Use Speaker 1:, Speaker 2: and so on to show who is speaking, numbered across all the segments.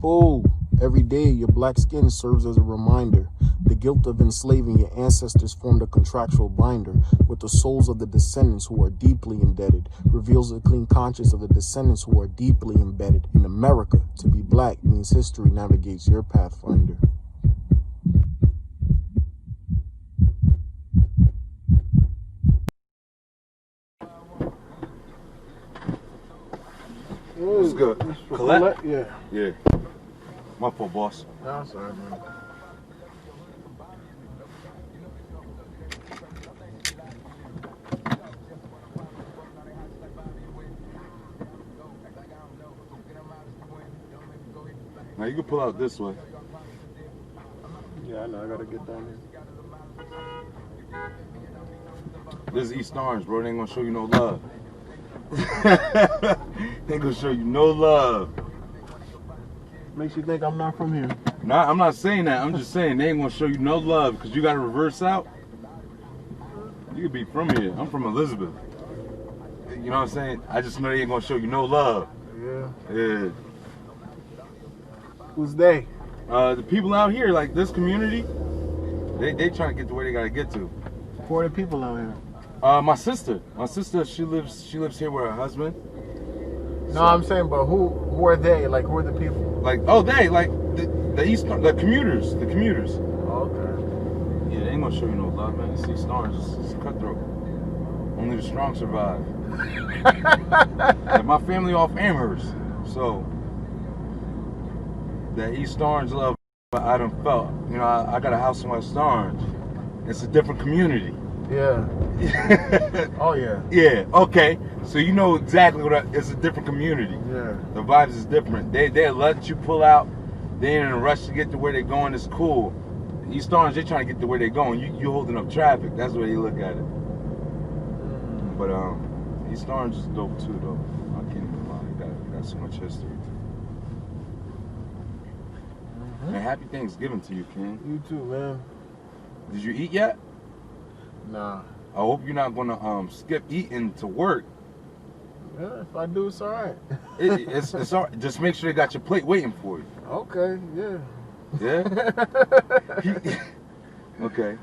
Speaker 1: people, every day your black skin serves as a reminder. The guilt of enslaving your ancestors formed a contractual binder with the souls of the descendants who are deeply indebted, reveals a clean conscience of the descendants who are deeply embedded. In America, to be black means history navigates your pathfinder.
Speaker 2: What's good?
Speaker 1: Colette? Yeah.
Speaker 2: Yeah. My fault, boss.
Speaker 1: No, I'm sorry, man.
Speaker 2: Now you can pull out this way.
Speaker 1: Yeah, I know. I gotta get down here.
Speaker 2: This is East Orange, bro. They ain't gonna show you no love. They ain't gonna show you no love.
Speaker 1: Makes you think I'm not from here.
Speaker 2: Nah, I'm not saying that. I'm just saying they ain't gonna show you no love because you gotta reverse out. You could be from here. I'm from Elizabeth. You know what I'm saying? I just know they ain't gonna show you no love.
Speaker 1: Yeah.
Speaker 2: Yeah.
Speaker 1: Who's they?
Speaker 2: The people out here, like this community, they trying to get to where they gotta get to.
Speaker 1: Who are the people out here?
Speaker 2: My sister, she lives here with her husband.
Speaker 1: No, so, I'm saying, but who are they? Like, who are the people?
Speaker 2: Like, oh, they like the commuters.
Speaker 1: Oh, okay.
Speaker 2: Yeah, they ain't gonna show you no love, man. It's East Orange, it's cutthroat. Only the strong survive. Like, my family off Amherst, so that East Orange love I done felt. You know, I got a house in West Orange. It's a different community.
Speaker 1: Yeah. Oh yeah.
Speaker 2: Yeah. Okay. So you know exactly what it's a different community.
Speaker 1: Yeah. The
Speaker 2: vibes is different. They let you pull out. They ain't in a rush to get to where they're going. It's cool. East Orange, they trying to get to where they're going. You holding up traffic. That's the way they look at it. But East Orange is dope too, though. I can't even lie. It got so much history. And happy Thanksgiving to you, King.
Speaker 1: You too, man.
Speaker 2: Did you eat yet?
Speaker 1: Nah.
Speaker 2: I hope you're not gonna skip eating to work.
Speaker 1: Yeah, if I do, it's all right.
Speaker 2: It's all right. Just make sure they got your plate waiting for you.
Speaker 1: Okay, yeah.
Speaker 2: Yeah? Okay.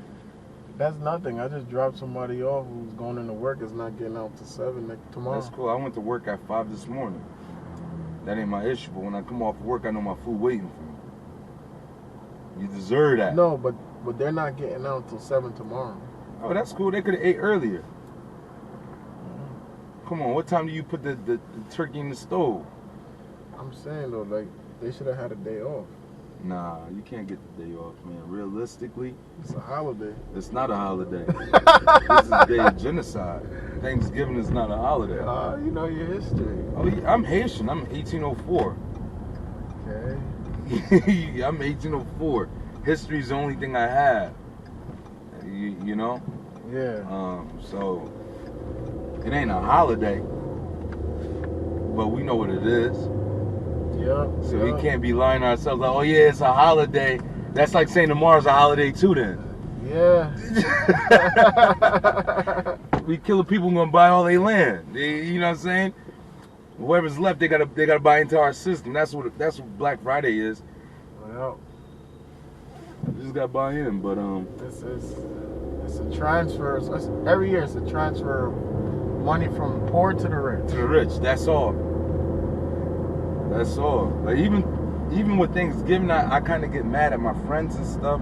Speaker 1: That's nothing. I just dropped somebody off who's going into work. Is not getting out till 7 tomorrow.
Speaker 2: That's cool. I went to work at 5 this morning. That ain't my issue. But when I come off work, I know my food waiting for me. You deserve that.
Speaker 1: No, but they're not getting out till 7 tomorrow.
Speaker 2: Oh, that's cool. They could have ate earlier. Come on, what time do you put the turkey in the stove? I'm
Speaker 1: saying though, like, they should have had a day off.
Speaker 2: Nah, you can't get the day off, man. Realistically,
Speaker 1: it's a holiday.
Speaker 2: It's not a holiday. This is a day of genocide. Thanksgiving is not a holiday.
Speaker 1: You know your history.
Speaker 2: Oh, yeah, I'm Haitian. I'm 1804.
Speaker 1: Okay.
Speaker 2: I'm 1804. History's the only thing I have. You know?
Speaker 1: Yeah.
Speaker 2: So it ain't a holiday, but we know what it is.
Speaker 1: Yeah.
Speaker 2: So we can't be lying to ourselves like, oh yeah, it's a holiday. That's like saying tomorrow's a holiday too then.
Speaker 1: Yeah.
Speaker 2: We killing people gonna buy all their land. You know what I'm saying? Whoever's left, they gotta buy into our system. That's what Black Friday is.
Speaker 1: Well,
Speaker 2: you just gotta buy in, but
Speaker 1: it's a transfer. So every year it's a transfer of money from poor to the rich.
Speaker 2: To the rich. That's all. That's all. Like even with Thanksgiving, I kind of get mad at my friends and stuff.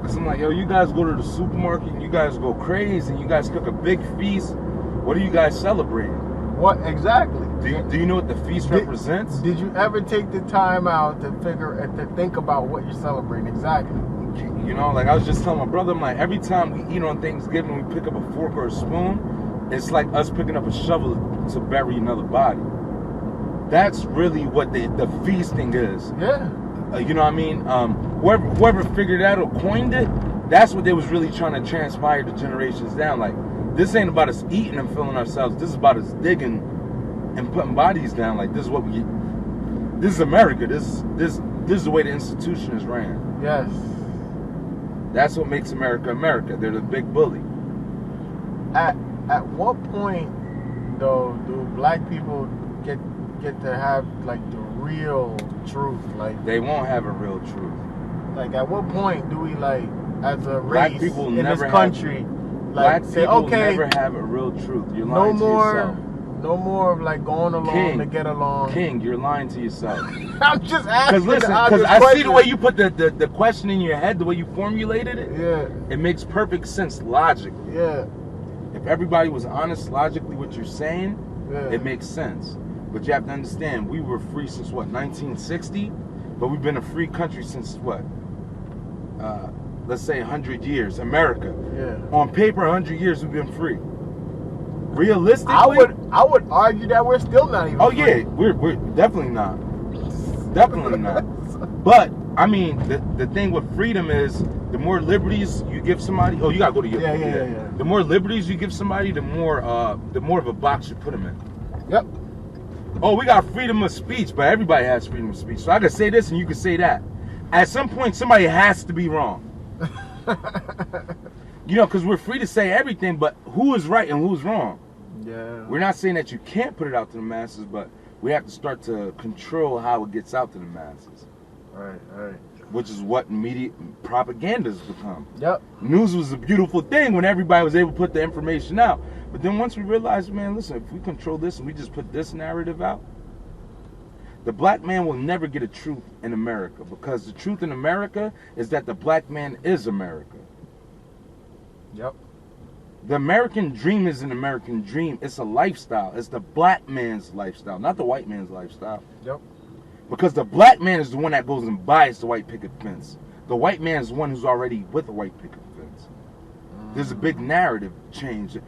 Speaker 2: Cause I'm like, yo, you guys go to the supermarket and you guys go crazy and you guys cook a big feast. What are you guys celebrating?
Speaker 1: What exactly?
Speaker 2: Do you know what the feast represents?
Speaker 1: Did you ever take the time out to think about what you're celebrating exactly?
Speaker 2: You know, like I was just telling my brother, I'm like, every time we eat on Thanksgiving, we pick up a fork or a spoon, it's like us picking up a shovel to bury another body. That's really what the feasting is.
Speaker 1: Yeah.
Speaker 2: You know what I mean? Whoever figured it out or coined it, that's what they was really trying to transpire the generations down. Like, this ain't about us eating and filling ourselves. This is about us digging and putting bodies down. Like, this is what we. This is America. This is the way the institution is ran.
Speaker 1: Yes.
Speaker 2: That's what makes America America. They're the big bully.
Speaker 1: At what point, though, do black people get to have like the real truth. Like
Speaker 2: They won't have a real truth.
Speaker 1: Like at what point do we like as a
Speaker 2: Black
Speaker 1: race
Speaker 2: people
Speaker 1: in
Speaker 2: never
Speaker 1: this country
Speaker 2: Black
Speaker 1: like say
Speaker 2: people
Speaker 1: okay
Speaker 2: never have a real truth. You're
Speaker 1: no
Speaker 2: lying to
Speaker 1: more
Speaker 2: yourself.
Speaker 1: no more of like going along
Speaker 2: King,
Speaker 1: to get along.
Speaker 2: King, you're lying to yourself.
Speaker 1: I'm just asking.
Speaker 2: Because listen,
Speaker 1: the
Speaker 2: because
Speaker 1: obvious
Speaker 2: I see
Speaker 1: question.
Speaker 2: the way you put the question in your head, the way you formulated it.
Speaker 1: Yeah.
Speaker 2: It makes perfect sense logically.
Speaker 1: Yeah.
Speaker 2: If everybody was honest logically what you're saying,
Speaker 1: Yeah.
Speaker 2: it makes sense. But you have to understand, we were free since what, 1960? But we've been a free country since what? Let's say 100 years. America.
Speaker 1: Yeah.
Speaker 2: On paper, 100 years we've been free. Realistically,
Speaker 1: I would argue that we're still not even.
Speaker 2: oh
Speaker 1: free.
Speaker 2: yeah, we're definitely not. Definitely not. But I mean, the thing with freedom is the more liberties you give somebody. Oh, you gotta go to your.
Speaker 1: Yeah.
Speaker 2: The more liberties you give somebody, the more of a box you put them in.
Speaker 1: Yep.
Speaker 2: Oh, we got freedom of speech, but everybody has freedom of speech. So I could say this and you could say that. At some point, somebody has to be wrong. You know, because we're free to say everything, but who is right and who's wrong?
Speaker 1: Yeah.
Speaker 2: We're not saying that you can't put it out to the masses, but we have to start to control how it gets out to the masses.
Speaker 1: Right.
Speaker 2: Which is what media propaganda has become.
Speaker 1: Yep.
Speaker 2: News was a beautiful thing when everybody was able to put the information out. But then once we realized, man, listen, if we control this and we just put this narrative out, the black man will never get a truth in America, because the truth in America is that the black man is America.
Speaker 1: Yep.
Speaker 2: The American dream is an American dream. It's a lifestyle. It's the black man's lifestyle, not the white man's lifestyle.
Speaker 1: Yep.
Speaker 2: Because the black man is the one that goes and buys the white picket fence. The white man is the one who's already with the white picket fence. There's a big narrative change.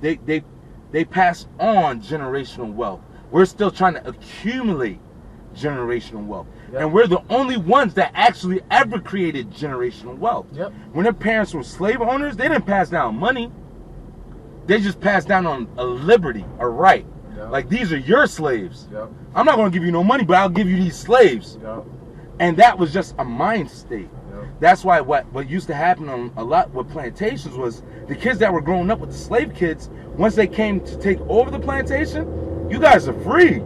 Speaker 2: They pass on generational wealth. We're still trying to accumulate generational wealth. Yep. And we're the only ones that actually ever created generational wealth.
Speaker 1: Yep.
Speaker 2: When their parents were slave owners, they didn't pass down money. They just passed down on a liberty, a right.
Speaker 1: Yep.
Speaker 2: Like, these are your slaves.
Speaker 1: Yep.
Speaker 2: I'm not going to give you no money, but I'll give you these slaves.
Speaker 1: Yep.
Speaker 2: And that was just a mind state.
Speaker 1: Yep.
Speaker 2: That's why what used to happen on a lot with plantations was the kids that were growing up with the slave kids, once they came to take over the plantation, you guys are free.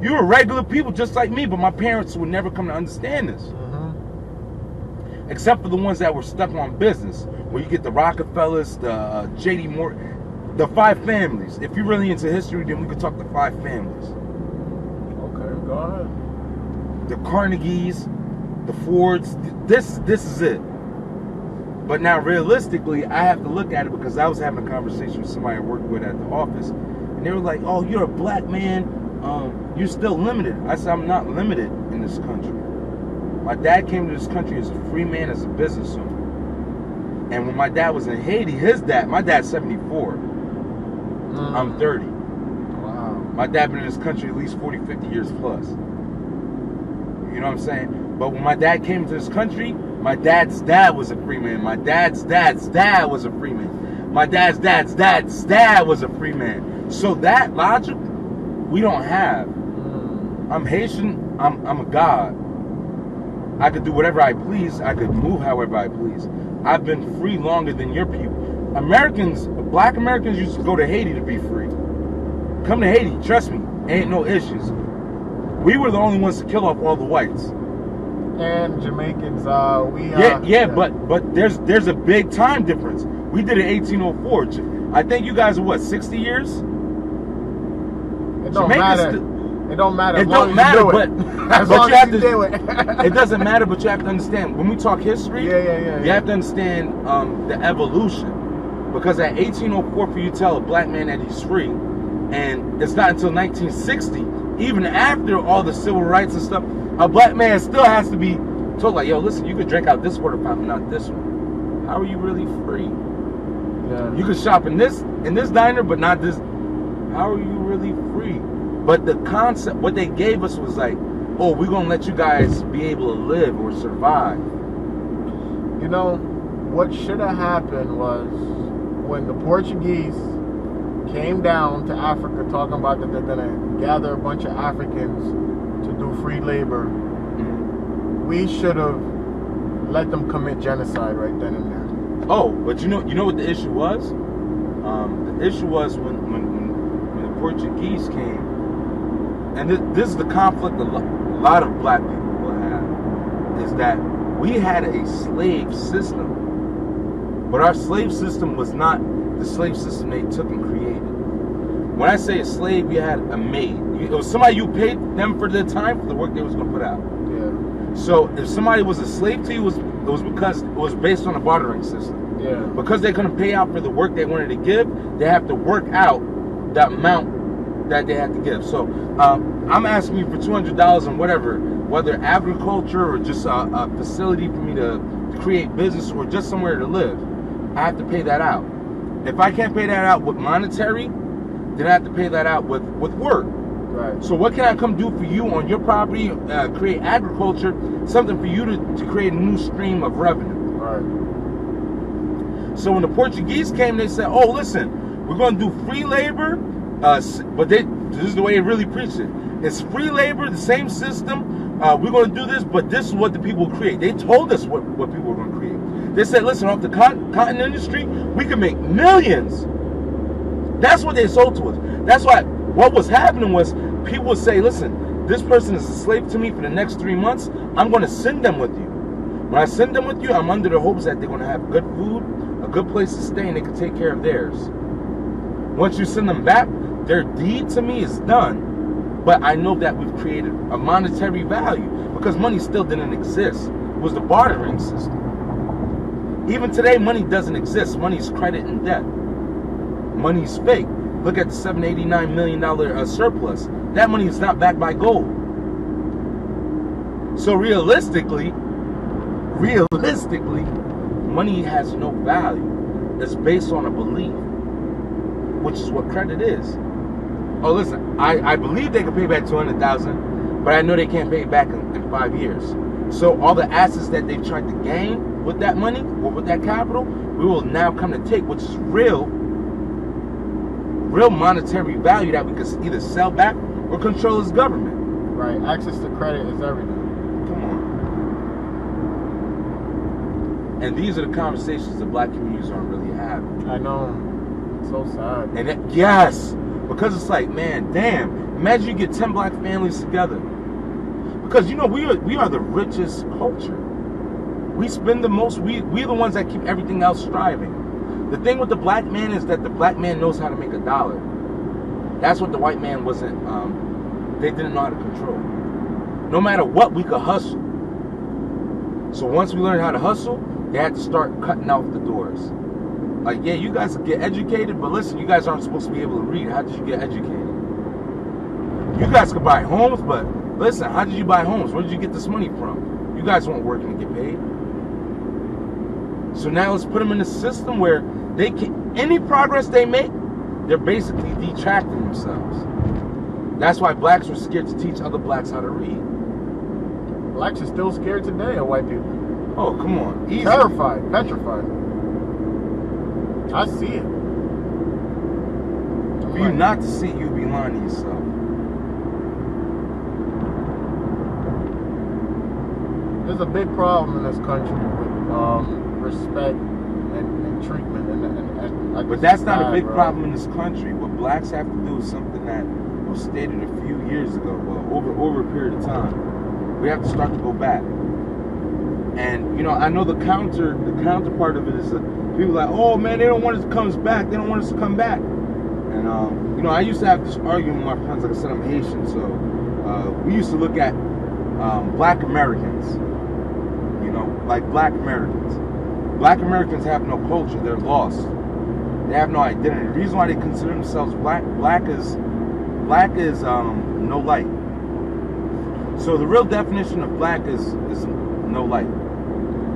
Speaker 2: You were regular people just like me, but my parents would never come to understand this.
Speaker 1: Mm-hmm.
Speaker 2: Except for the ones that were stuck on business, where you get the Rockefellers, the J.D. Morgan, the 5 families. If you're really into history, then we could talk the 5 families.
Speaker 1: Okay, go ahead.
Speaker 2: The Carnegies, the Fords, this is it. But now realistically, I have to look at it, because I was having a conversation with somebody I worked with at the office, and they were like, oh, you're a black man, you're still limited. I said, I'm not limited in this country. My dad came to this country as a free man, as a business owner. And when my dad was in Haiti, my dad's 74. I'm 30.
Speaker 1: Wow.
Speaker 2: My dad been in this country at least 40, 50 years plus. You know what I'm saying? But when my dad came to this country, my dad's dad was a free man. My dad's dad's dad was a free man. My dad's dad's dad's dad was a free man. So that logic, we don't have. I'm Haitian. I'm a god. I could do whatever I please. I could move however I please. I've been free longer than your people. Americans, black Americans used to go to Haiti to be free. Come to Haiti, trust me, ain't no issues. We were the only ones to kill off all the whites.
Speaker 1: And Jamaicans,
Speaker 2: but there's a big time difference. We did it in 1804. I think you guys are what, 60 years?
Speaker 1: It don't matter. It don't matter.
Speaker 2: It don't matter, but
Speaker 1: as long as you do it.
Speaker 2: It doesn't matter, but you have to understand, when we talk history,
Speaker 1: you
Speaker 2: have to understand the evolution. Because at 1804, for you to tell a black man that he's free, and it's not until 1960, even after all the civil rights and stuff, a black man still has to be told, like, yo, listen, you can drink out this water fountain, not this one. How are you really free?
Speaker 1: Yeah.
Speaker 2: You can shop in this diner, but not this. How are you really free? But the concept, what they gave us was like, oh, we're going to let you guys be able to live or survive.
Speaker 1: You know, what should have happened was when the Portuguese came down to Africa talking about that they're going to gather a bunch of Africans to do free labor, we should have let them commit genocide right then and there.
Speaker 2: Oh, but you know what the issue was? The issue was when the Portuguese came, and this is the conflict lot of black people will have, is that we had a slave system, but our slave system was not the slave system they took and created. When I say a slave, you had a maid. It was somebody you paid them for their time for the work they was going to put out.
Speaker 1: Yeah.
Speaker 2: So if somebody was a slave to you, it was because it was based on a bartering system.
Speaker 1: Yeah.
Speaker 2: Because they couldn't pay out for the work they wanted to give, they have to work out the amount that they had to give. So I'm asking you for $200 and whatever, whether agriculture or just a facility for me to create business or just somewhere to live, I have to pay that out. If I can't pay that out with monetary, then I have to pay that out with work.
Speaker 1: Right.
Speaker 2: So what can I come do for you on your property, create agriculture, something for you to create a new stream of revenue.
Speaker 1: Right.
Speaker 2: So when the Portuguese came, they said, oh, listen, we're going to do free labor, but this is the way they really preach it. It's free labor, the same system. We're going to do this, but this is what the people create. They told us what people were going to create. They said, listen, off the cotton industry, we can make millions. That's what they sold to us. That's why what was happening was people would say, listen, this person is a slave to me for the next 3 months. I'm going to send them with you. When I send them with you, I'm under the hopes that they're going to have good food, a good place to stay, and they can take care of theirs. Once you send them back, their deed to me is done. But I know that we've created a monetary value because money still didn't exist. It was the bartering system. Even today, money doesn't exist. Money is credit and debt. Money is fake. Look at the $789 million surplus. That money is not backed by gold. So realistically, money has no value. It's based on a belief, which is what credit is. Oh, listen, I believe they can pay back $200,000, but I know they can't pay it back in 5 years. So all the assets that they've tried to gain with that money or with that capital, we will now come to take, which is real monetary value that we can either sell back or control as government.
Speaker 1: Right. Access to credit is everything.
Speaker 2: Come on. And these are the conversations the black communities aren't really having.
Speaker 1: I know. It's so sad.
Speaker 2: And yes, because it's like, man, damn. Imagine you get 10 black families together. Because you know we are the richest culture. We spend the most. We're the ones that keep everything else striving. The thing with the black man is that the black man knows how to make a dollar. That's what the white man wasn't. They didn't know how to control. No matter what, we could hustle. So once we learned how to hustle, they had to start cutting off the doors. Like, yeah, you guys get educated, but listen, you guys aren't supposed to be able to read. How did you get educated? You guys could buy homes, but listen, how did you buy homes? Where did you get this money from? You guys weren't working to get paid. So now let's put them in a system where they can, any progress they make, they're basically detracting themselves. That's why blacks were scared to teach other blacks how to read.
Speaker 1: Blacks are still scared today of white people.
Speaker 2: Oh, come on. Easy.
Speaker 1: Terrified, petrified. I see it.
Speaker 2: For you not to see, you be lying to yourself.
Speaker 1: There's a big problem in this country with respect and treatment. And
Speaker 2: but that's not a big problem in this country. What blacks have to do is something that was stated a few years ago, well, over a period of time. We have to start to go back. And, you know, I know the counterpart of it is that people are like, oh, man, they don't want us to come back. They don't want us to come back. And, you know, I used to have this argument with my friends. Like I said, I'm Haitian, so we used to look at black Americans, you know, like black Americans. Black Americans have no culture. They're lost. They have no identity. The reason why they consider themselves black is no light. So the real definition of black is no light.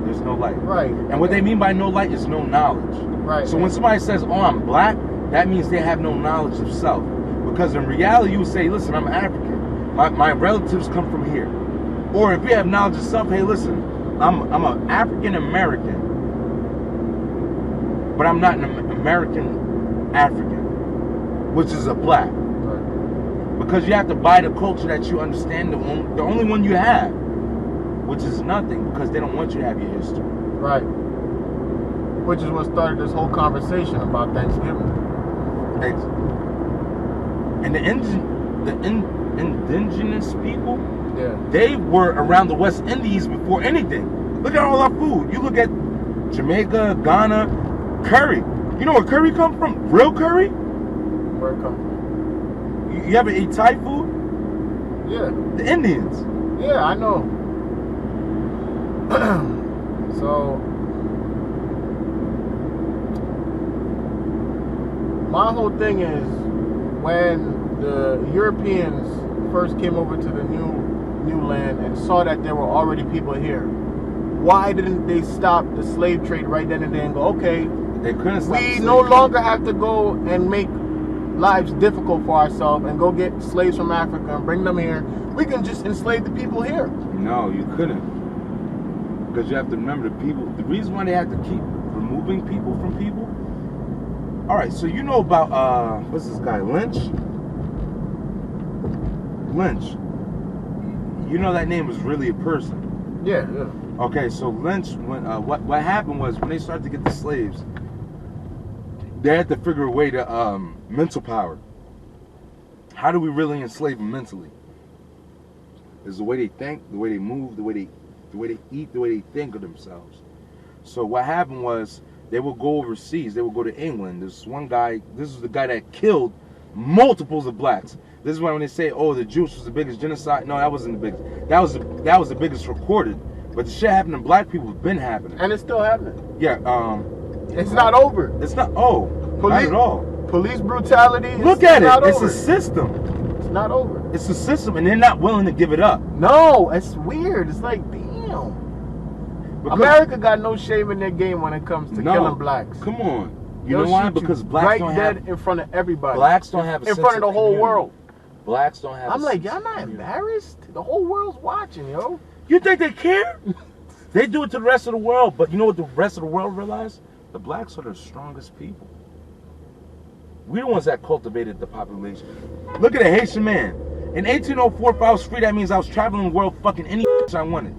Speaker 2: There's no light.
Speaker 1: Right.
Speaker 2: And what they mean by no light is no knowledge.
Speaker 1: Right.
Speaker 2: So when somebody says, oh, I'm black, that means they have no knowledge of self. Because in reality, you would say, listen, I'm African. My relatives come from here. Or if you have knowledge of self, hey, listen, I'm an African American, but I'm not an American African, which is a black.
Speaker 1: Right.
Speaker 2: Because you have to buy the culture that you understand, the only one you have, which is nothing, because they don't want you to have your history.
Speaker 1: Right. Which is what started this whole conversation about Thanksgiving.
Speaker 2: And the indigenous people,
Speaker 3: Yeah.
Speaker 2: They were around the West Indies before anything. Look at all our food. You look at Jamaica, Ghana, curry. You know where curry come from? Real curry?
Speaker 3: Where it come from?
Speaker 2: You ever eat Thai food?
Speaker 3: Yeah.
Speaker 2: The Indians.
Speaker 3: Yeah, I know. So, my whole thing is when the Europeans first came over to the new land and saw that there were already people here, why didn't they stop the slave trade right then and there and go, okay,
Speaker 2: They couldn't stop the
Speaker 3: we
Speaker 2: slave
Speaker 3: no
Speaker 2: trade.
Speaker 3: longer have to go and make lives difficult for ourselves and go get slaves from Africa and bring them here. We can just enslave the people here.
Speaker 2: No, you couldn't. Because you have to remember the reason why they have to keep removing people from people. All right, so you know about, what's this guy, Lynch? Lynch. You know that name was really a person.
Speaker 3: Yeah, yeah.
Speaker 2: Okay, so Lynch, when what happened was when they started to get the slaves, they had to figure a way to mental power. How do we really enslave them mentally? Is the way they think, the way they move, the way they eat, the way they think of themselves. So what happened was they would go overseas. They would go to England. This one guy, this is the guy that killed multiples of blacks. This is why when they say, "Oh, the Jews was the biggest genocide," no, that wasn't the biggest. That was the biggest recorded. But the shit happening to black people has been happening.
Speaker 3: And it's still happening.
Speaker 2: Yeah.
Speaker 3: It's not over.
Speaker 2: It's not. Oh, not at all.
Speaker 3: Police brutality.
Speaker 2: Look at it. It's a system.
Speaker 3: It's not over.
Speaker 2: It's a system, and they're not willing to give it up.
Speaker 3: No, it's weird. It's like, damn.
Speaker 2: Because
Speaker 3: America got no shame in their game when it comes to killing blacks.
Speaker 2: Come on. You
Speaker 3: They'll
Speaker 2: know why?
Speaker 3: shoot you
Speaker 2: Because blacks
Speaker 3: right
Speaker 2: don't
Speaker 3: dead
Speaker 2: have.
Speaker 3: in front of everybody.
Speaker 2: Blacks don't have a
Speaker 3: in
Speaker 2: sense
Speaker 3: front of the whole
Speaker 2: community.
Speaker 3: world.
Speaker 2: Blacks don't have.
Speaker 3: I'm
Speaker 2: a
Speaker 3: like,
Speaker 2: sense
Speaker 3: y'all
Speaker 2: of
Speaker 3: not
Speaker 2: community.
Speaker 3: embarrassed? The whole world's watching, yo.
Speaker 2: You think they care? They do it to the rest of the world, but you know what the rest of the world realize? The blacks are the strongest people. We're the ones that cultivated the population. Look at a Haitian man. In 1804, if I was free, that means I was traveling the world fucking any I wanted.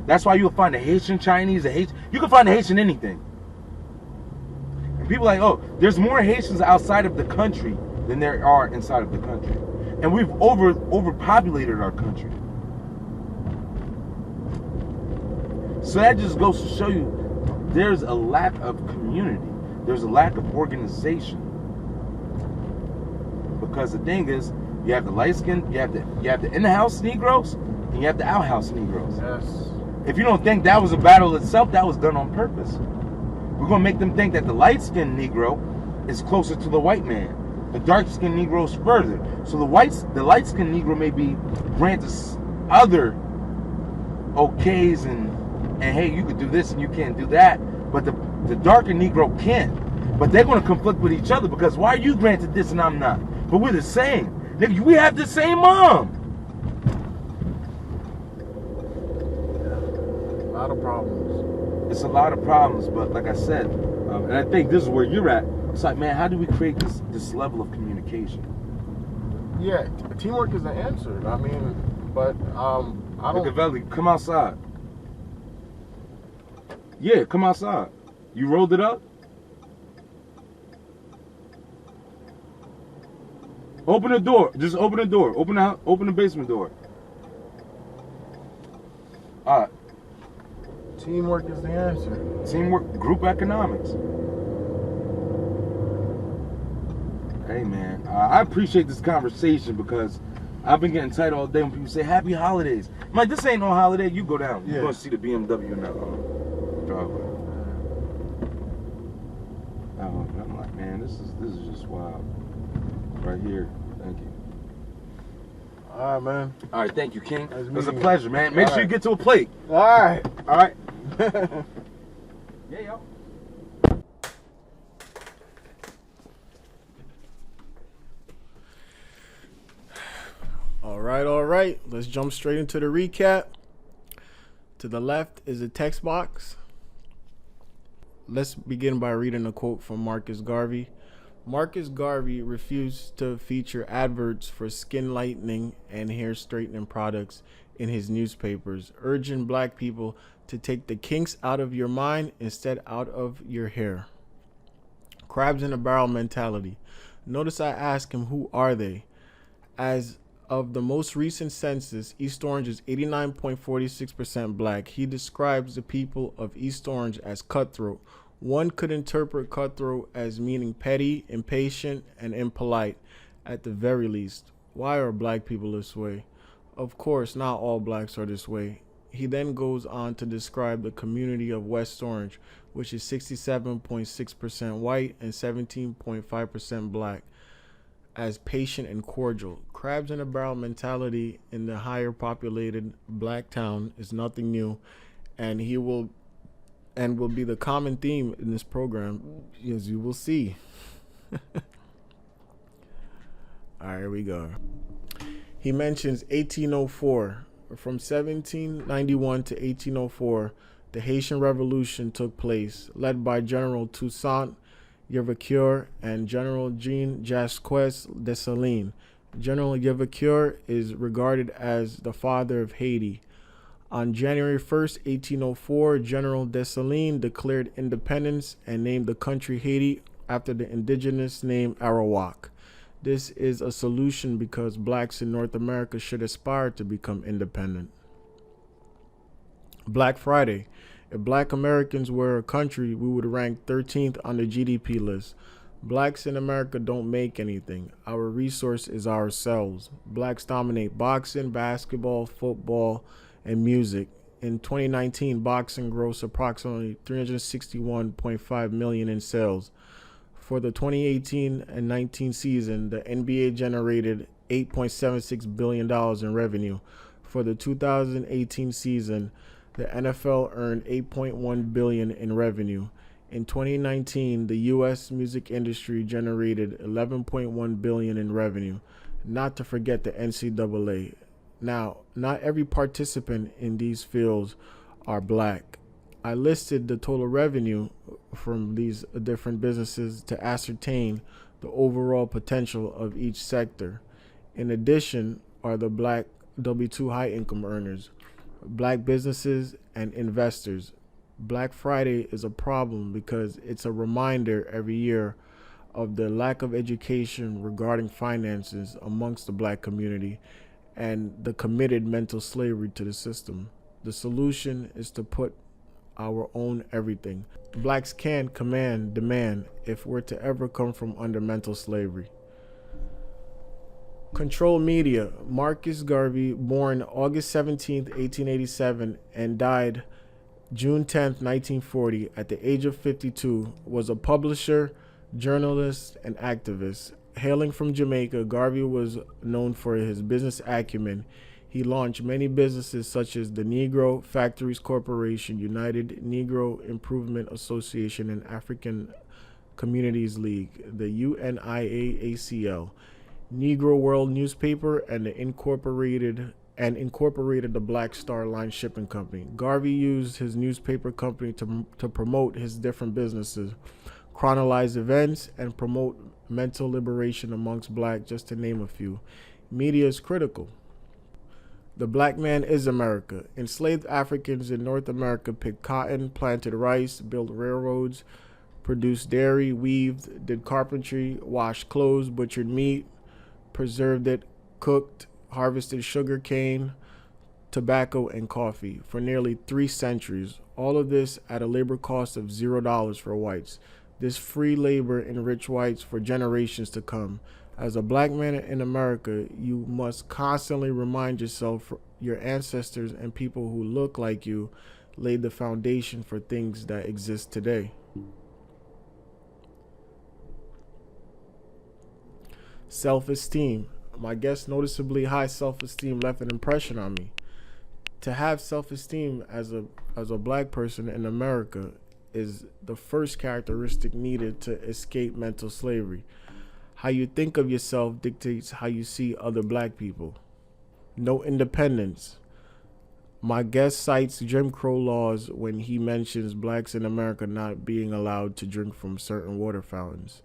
Speaker 2: That's why you'll find a Haitian Chinese, you can find a Haitian anything. And people are like, oh, there's more Haitians outside of the country than there are inside of the country. And we've overpopulated our country. So that just goes to show you there's a lack of community. There's a lack of organization. Because the thing is, you have the light skin, you have the in-house Negroes, and you have the out-house Negroes.
Speaker 3: Yes.
Speaker 2: If you don't think that was a battle itself, that was done on purpose. We're gonna make them think that the light-skinned Negro is closer to the white man. The dark-skinned Negro is further. So the light-skinned Negro may be granted other okays and hey, you could do this and you can't do that, but the darker Negro can't. But they're going to conflict with each other because why are you granted this and I'm not? But we're the same. Nigga, we have the same mom.
Speaker 3: A lot of problems.
Speaker 2: It's a lot of problems, but like I said, and I think this is where you're at. It's like, man, how do we create this level of communication?
Speaker 3: Yeah, teamwork is the answer. I mean, but I don't.
Speaker 2: Machiavelli, come outside. Yeah, come outside. You rolled it up? Open the door. Just open the door. Open the basement door. All right.
Speaker 3: Teamwork is the answer.
Speaker 2: Teamwork, group economics. Hey, man, I appreciate this conversation because I've been getting tight all day when people say happy holidays. I'm like, this ain't no holiday. You go down.
Speaker 3: Yeah.
Speaker 2: You're going to see the BMW now. Driveway. I'm like, man, this is just wild. Right here. Thank you.
Speaker 3: All right, man.
Speaker 2: All right, thank you, King.
Speaker 3: Nice
Speaker 2: It was a
Speaker 3: meeting you.
Speaker 2: pleasure, man. Make
Speaker 3: All
Speaker 2: sure you
Speaker 3: right.
Speaker 2: get to a plate.
Speaker 3: All right.
Speaker 2: All right. Yeah, yo.
Speaker 3: All right. Let's jump straight into the recap. To the left is a text box. Let's begin by reading a quote from Marcus Garvey. Marcus Garvey refused to feature adverts for skin lightening and hair straightening products in his newspapers, urging black people to take the kinks out of your mind instead out of your hair. Crabs in a barrel mentality. Notice I ask him, who are they? As of the most recent census, East Orange is 89.46% black. He describes the people of East Orange as cutthroat. One could interpret cutthroat as meaning petty, impatient, and impolite, at the very least. Why are black people this way? Of course, not all blacks are this way. He then goes on to describe the community of West Orange, which is 67.6% white and 17.5% black, as patient and cordial. Crabs in a barrel mentality in the higher populated black town is nothing new, and will be the common theme in this program, as you will see. All right, here we go. He mentions 1804. From 1791 to 1804, the Haitian Revolution took place, led by General Toussaint Louverture and General Jean Jasquez Dessalines. General Louverture is regarded as the father of Haiti. On January 1st, 1804, General Dessalines declared independence and named the country Haiti after the indigenous name Arawak. This is a solution because blacks in North America should aspire to become independent. Black Friday. If black Americans were a country, we would rank 13th on the GDP list. Blacks in America don't make anything. Our resource is ourselves. Blacks dominate boxing, basketball, football, and music. In 2019, boxing grossed approximately $361.5 million in sales. For the 2018 and 19 season, the NBA generated $8.76 billion in revenue. For the 2018 season, the NFL earned $8.1 billion in revenue. In 2019, the U.S. music industry generated $11.1 billion in revenue, not to forget the NCAA. Now, not every participant in these fields are black. I listed the total revenue from these different businesses to ascertain the overall potential of each sector. In addition are the black W-2 high income earners, black businesses, and investors. Black Friday is a problem because it's a reminder every year of the lack of education regarding finances amongst the black community and the committed mental slavery to the system. The solution is to put our own everything. Blacks can command, demand, if we're to ever come from under mental slavery. Control Media. Marcus Garvey, born August 17, 1887, and died June 10, 1940, at the age of 52, was a publisher, journalist, and activist. Hailing from Jamaica, Garvey was known for his business acumen. He launched many businesses such as the Negro Factories Corporation, United Negro Improvement Association, and African Communities League, the UNIAACL, Negro World Newspaper, and incorporated the Black Star Line Shipping Company. Garvey used his newspaper company to promote his different businesses, chronologize events, and promote mental liberation amongst black, just to name a few. Media is critical. The black man is America. Enslaved Africans in North America picked cotton, planted rice, built railroads, produced dairy, weaved, did carpentry, washed clothes, butchered meat, preserved it, cooked, harvested sugar cane, tobacco, and coffee for nearly 3 centuries. All of this at a labor cost of $0 for whites. This free labor enriched whites for generations to come. As a black man in America, you must constantly remind yourself your ancestors and people who look like you laid the foundation for things that exist today. Self-esteem. My guest's noticeably high self-esteem left an impression on me. To have self-esteem as a black person in America is the first characteristic needed to escape mental slavery. How you think of yourself dictates how you see other black people. No independence. My guest cites Jim Crow laws when he mentions blacks in America not being allowed to drink from certain water fountains.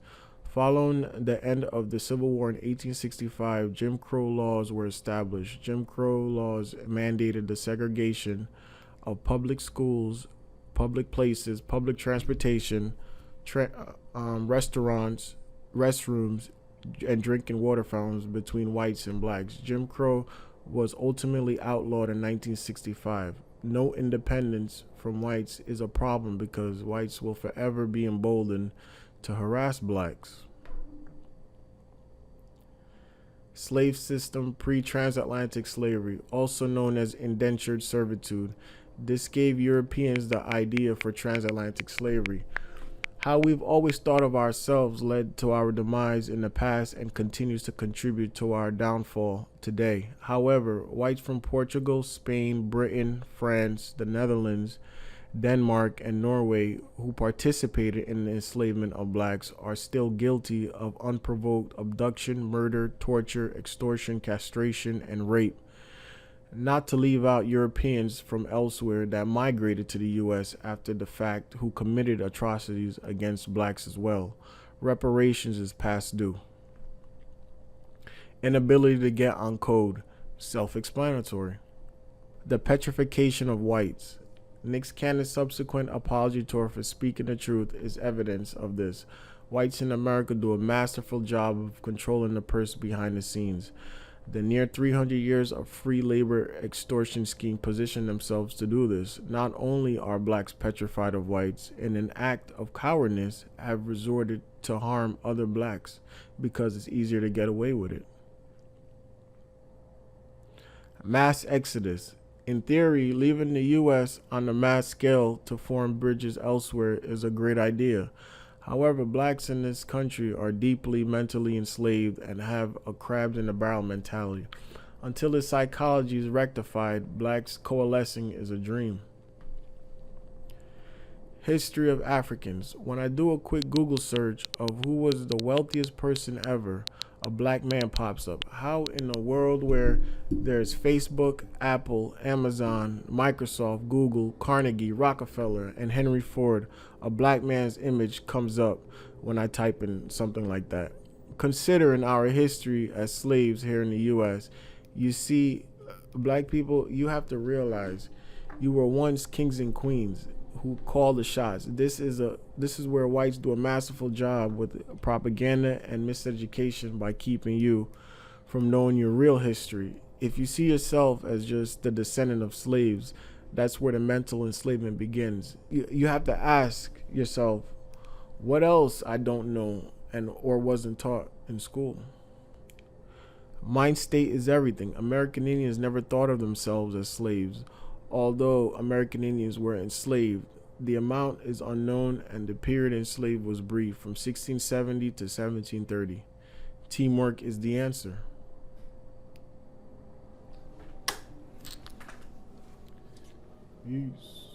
Speaker 3: Following the end of the Civil War in 1865, Jim Crow laws were established. Jim Crow laws mandated the segregation of public schools, public places, public transportation, restaurants, restrooms, and drinking water fountains between whites and blacks. Jim Crow was ultimately outlawed in 1965. No independence from whites is a problem because whites will forever be emboldened to harass blacks. Slave system pre-transatlantic slavery, also known as indentured servitude. This gave Europeans the idea for transatlantic slavery. How we've always thought of ourselves led to our demise in the past and continues to contribute to our downfall today. However, whites from Portugal, Spain, Britain, France, the Netherlands, Denmark, and Norway who participated in the enslavement of blacks are still guilty of unprovoked abduction, murder, torture, extortion, castration, and rape. Not to leave out Europeans from elsewhere that migrated to the U.S. after the fact who committed atrocities against blacks as well. Reparations is past due. Inability to get on code. Self-explanatory. The petrification of whites. Nick Cannon's subsequent apology to her for speaking the truth is evidence of this. Whites in America do a masterful job of controlling the purse behind the scenes. The near 300 years of free labor extortion scheme position themselves to do this. Not only are blacks petrified of whites, in an act of cowardness, have resorted to harm other blacks because it's easier to get away with it. Mass exodus. In theory, leaving the U.S. on a mass scale to form bridges elsewhere is a great idea. However, blacks in this country are deeply mentally enslaved and have a crabs in the barrel mentality. Until this psychology is rectified, blacks coalescing is a dream. History of Africans. When I do a quick Google search of who was the wealthiest person ever, a black man pops up. How in a world where there's Facebook, Apple, Amazon, Microsoft, Google, Carnegie, Rockefeller, and Henry Ford, a black man's image comes up when I type in something like that? Considering our history as slaves here in the U.S., you see, black people, you have to realize you were once kings and queens who call the shots. This is where whites do a masterful job with propaganda and miseducation by keeping you from knowing your real history. If you see yourself as just the descendant of slaves, that's where the mental enslavement begins. You have to ask yourself, what else I don't know and or wasn't taught in school? Mind state is everything. American Indians never thought of themselves as slaves. Although American Indians were enslaved, the amount is unknown and the period enslaved was brief, from 1670 to 1730. Teamwork is the answer. Peace.